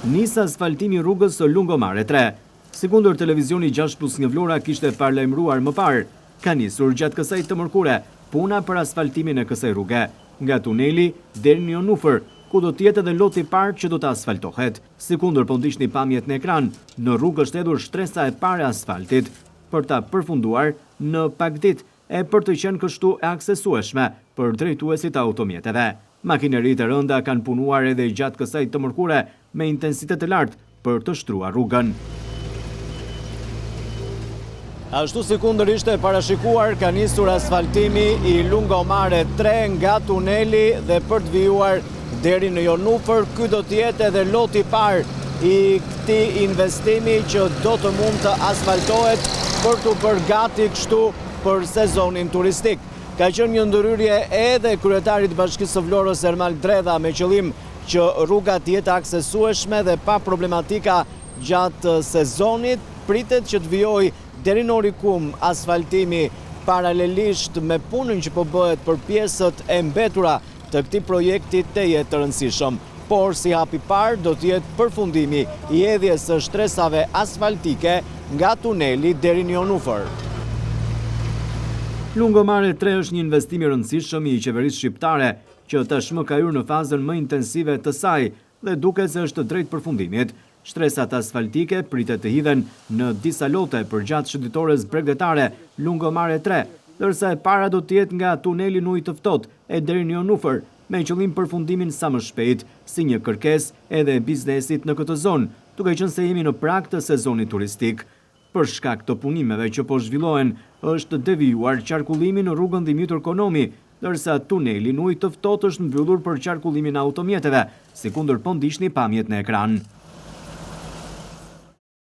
nis asfaltimi i rrugës së Lungomare 3. Sikundër televizioni 6+1 Vlora kishte paralajmëruar më parë, ka nisur gjatë kësaj të mërkure puna për asfaltimin e kësaj rruge, nga tuneli deri në Jonufër, ku do t'jetë edhe loti i parë që do të asfaltohet. Sikundër po ndiqni pamjet në ekran, në rrugë është hedhur shtresa e parë e asfaltit për ta përfunduar në pak ditë e për të qenë kështu e aksesueshme për drejtuesit e automjeteve. Makineritë e rënda kanë punuar edhe gjatë kësaj të mërkure me intensitet të lartë për të shtruar rrugën. Ashtu si kundër ishte parashikuar, ka nisur asfaltimi i Lungomare 3 nga tuneli dhe për të vijuar deri në Jonufër. Ky do të jetë edhe loti i parë i këtij investimi që do të mund të asfaltohet për të bërë gati kështu për sezonin turistik. Ka qenë një ndërhyrje edhe kryetarit Bashkisë së Vlorës Ermal Dredha me qëllim që rruga të jetë aksesueshme dhe pa problematika gjatë sezonit. Pritet që të vijojë deri në Orikum asfaltimi paralelisht me punën që po bëhet për pjesët e mbetura të këtij projekti të jetë të rëndësishëm. Por si hap i parë do të jetë përfundimi i hedhjes së shtresave asfaltike nga tuneli deri në Jonufër. Lungomare 3 është një investim i rëndësishëm i qeverisë shqiptare, që tashmë ka hyrë në fazën më intensive të saj dhe duket se është drejt përfundimit. Shtresat asfaltike pritet të hidhen në disa lote përgjatë shëndetores bregdetare Lungomare 3, ndërsa e para do të jetë nga tuneli në ujë të ftohtë e deri në Jonufër, me qëllim përfundimin sa më shpejt, si një kërkesë edhe e biznesit në këtë zonë, duke qenë se jemi në prag të sezonit turistik. Për shkak të punimeve që po zhvillohen, është devijuar qarkullimi në rrugën Dimitër Konomi, ndërsa tuneli në ujë të ftohtë është mbyllur për qarkullimin e automjeteve, sikundër po ndiqni pamjet në ekran.